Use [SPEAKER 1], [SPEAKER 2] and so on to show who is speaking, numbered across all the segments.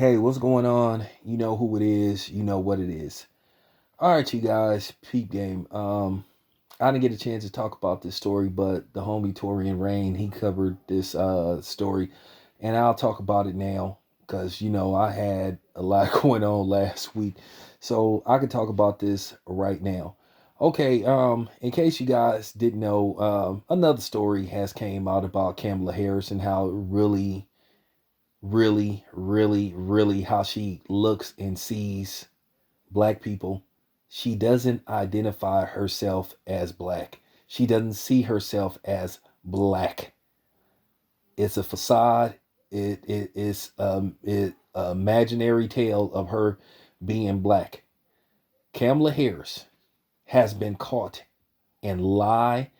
[SPEAKER 1] Hey, what's going on? You know who it is. You know what it is. All right, you guys. Peep game. I didn't get a chance to talk about this story, but the homie Torian Rain he covered this story, and I'll talk about it now because I had a lot going on last week, so I can talk about this right now. Okay. In case you guys didn't know, another story has came out about Kamala Harris and how it really how she looks and sees black people. She doesn't identify herself as black. She doesn't see herself as black. It's a facade. It is imaginary tale of her being black. Kamala Harris has been caught in lie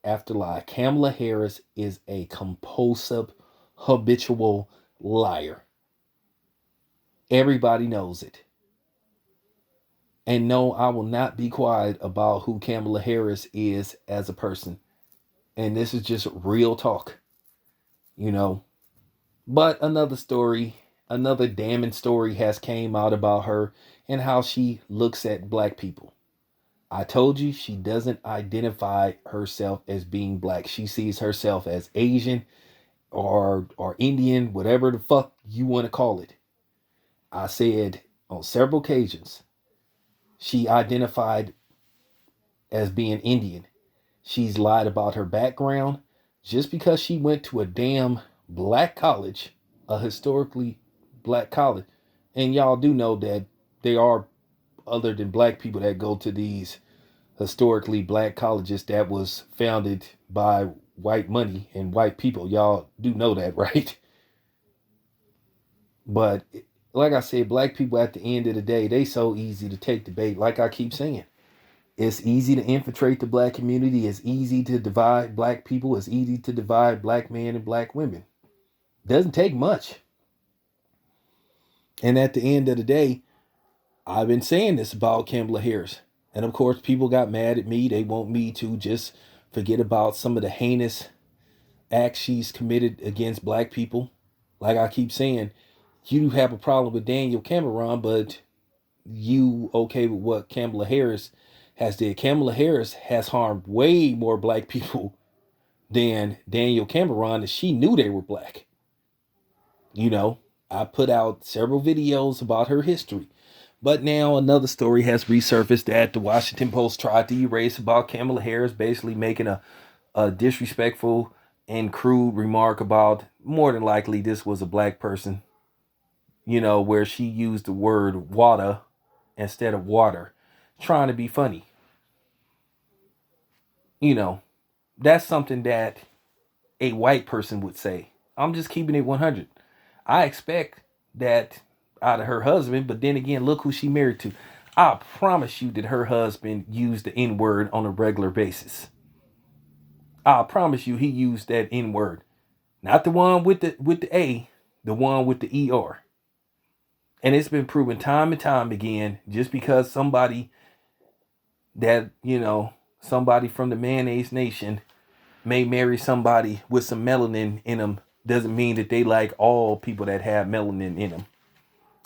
[SPEAKER 1] after lie. Kamala Harris is a compulsive, habitual liar. Everybody knows it. And no, I will not be quiet about who Kamala Harris is as a person. And this is just real talk, you know. But another story, another damning story has came out about her and how she looks at black people. I told you she doesn't identify herself as being black. She sees herself as Asian or Indian, whatever the fuck you want to call it. I said on several occasions she identified as being Indian. She's lied about her background just because she went to a damn black college, a historically black college. And y'all do know that there are other than black people that go to these historically black colleges that was founded by white money and white people. Y'all do know that, right? But like I said, black people at the end of the day, they so easy to take the bait. Like I keep saying, it's easy to infiltrate the black community. It's easy to divide black people. It's easy to divide black men and black women. Doesn't take much. And at the end of the day, I've been saying this about Kamala Harris. And of course, people got mad at me. They want me to just forget about some of the heinous acts she's committed against black people. Like I keep saying, you have a problem with Daniel Cameron, but you okay with what Kamala Harris has did. Kamala Harris has harmed way more black people than Daniel Cameron, and she knew they were black. You know, I put out several videos about her history. But now another story has resurfaced that the Washington Post tried to erase about Kamala Harris, basically making a disrespectful and crude remark about more than likely this was a black person, where she used the word water instead of water, trying to be funny. You know, that's something that a white person would say. I'm just keeping it 100. I expect that out of her husband, but then again, look who she married to. I promise you that her husband used the N word on a regular basis. I promise you he used that N word. Not the one with the A, the one with the ER. And it's been proven time and time again, just because somebody that, somebody from the mayonnaise nation may marry somebody with some melanin in them doesn't mean that they like all people that have melanin in them.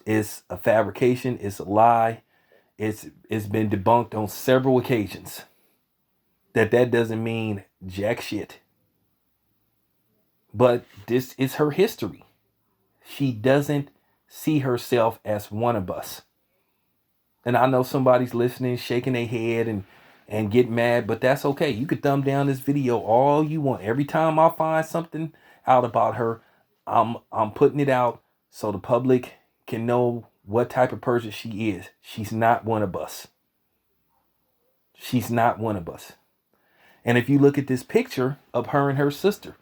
[SPEAKER 1] It's a fabrication. It's a lie. It's been debunked on several occasions. That doesn't mean jack shit. But this is her history. She doesn't see herself as one of us. And I know somebody's listening, shaking their head and get mad, but that's okay. You could thumb down this video all you want. Every time I find something out about her, I'm putting it out so the public can know what type of person she is. She's not one of us. She's not one of us. And if you look at this picture of her and her sister,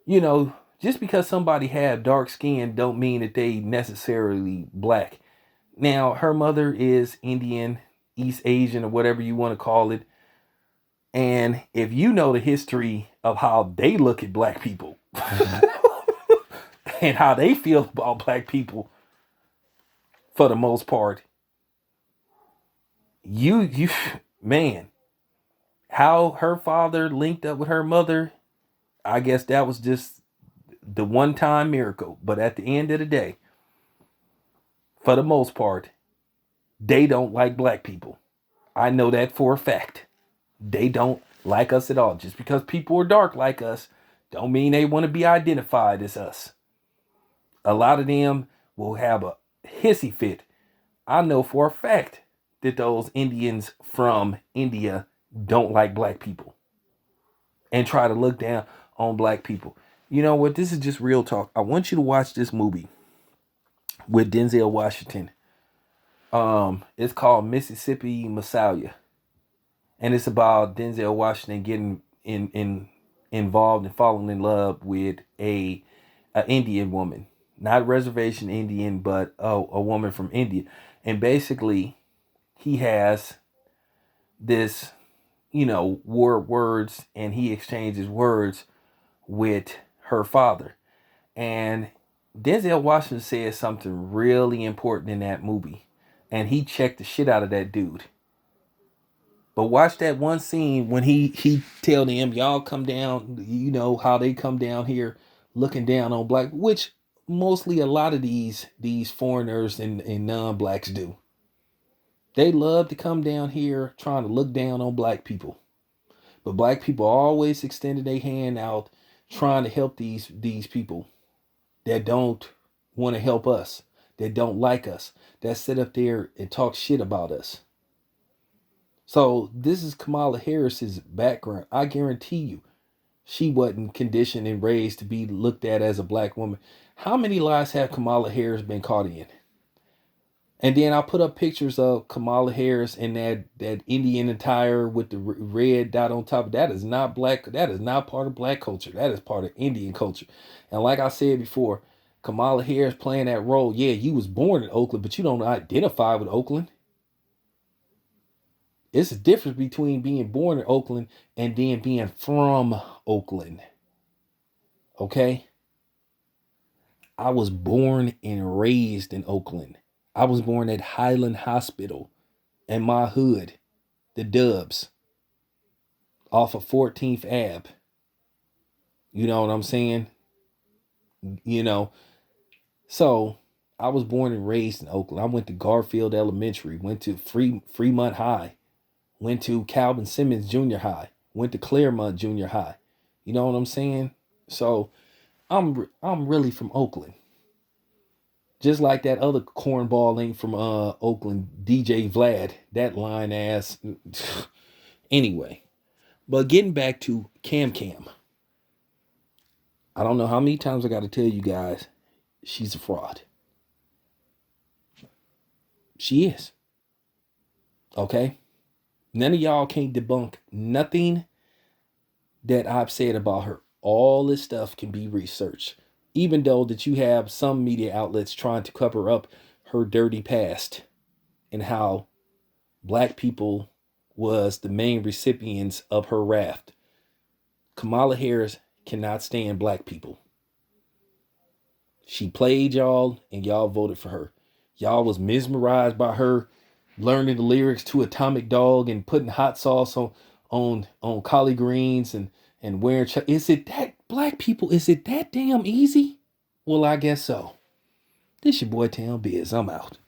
[SPEAKER 1] just because somebody had dark skin don't mean that they necessarily black. Now, her mother is Indian, East Asian, or whatever you want to call it. And if you know the history of how they look at black people and how they feel about black people, for the most part, you man, how her father linked up with her mother, I guess that was just the one time miracle. But at the end of the day, for the most part, they don't like black people. I know that for a fact. They don't like us at all. Just because people are dark like us, don't mean they want to be identified as us. A lot of them will have a hissy fit. I know for a fact that those Indians from India don't like black people and try to look down on black people. You know what? This is just real talk. I want you to watch this movie with Denzel Washington. It's called Mississippi Messiah, and it's about Denzel Washington getting involved and falling in love with a Indian woman, not reservation Indian, but a woman from India, and basically he has this, words, and he exchanges words with her father. And Denzel Washington said something really important in that movie, and he checked the shit out of that dude. But watch that one scene when he tell them, y'all come down, you know how they come down here looking down on black, which mostly a lot of these foreigners and non-blacks do. They love to come down here trying to look down on black people. But black people always extended their hand out trying to help these people that don't want to help us, that don't like us, that sit up there and talk shit about us. So this is Kamala Harris's background. I guarantee you, she wasn't conditioned and raised to be looked at as a black woman. How many lies have Kamala Harris been caught in? And then I put up pictures of Kamala Harris in that Indian attire with the red dot on top. That is not black. That is not part of black culture. That is part of Indian culture. And like I said before, Kamala Harris playing that role. Yeah, you was born in Oakland, but you don't identify with Oakland. It's a difference between being born in Oakland and then being from Oakland. Okay? I was born and raised in Oakland. I was born at Highland Hospital in my hood, the Dubs, off of 14th Ave. You know what I'm saying? You know, so I was born and raised in Oakland. I went to Garfield Elementary, went to Fremont High, went to Calvin Simmons Junior High, went to Claremont Junior High. You know what I'm saying? So I'm really from Oakland. Just like that other cornball ain't from Oakland, DJ Vlad, that line ass. Anyway, but getting back to Kam Kam. I don't know how many times I got to tell you guys, she's a fraud. She is. Okay? None of y'all can't debunk nothing that I've said about her. All this stuff can be researched. Even though that you have some media outlets trying to cover up her dirty past and how black people was the main recipients of her wrath. Kamala Harris cannot stand black people. She played y'all and y'all voted for her. Y'all was mesmerized by her learning the lyrics to Atomic Dog and putting hot sauce on collard greens and wearing is it that black people, is it that damn easy? Well, I guess so. This your boy Town Biz. I'm out.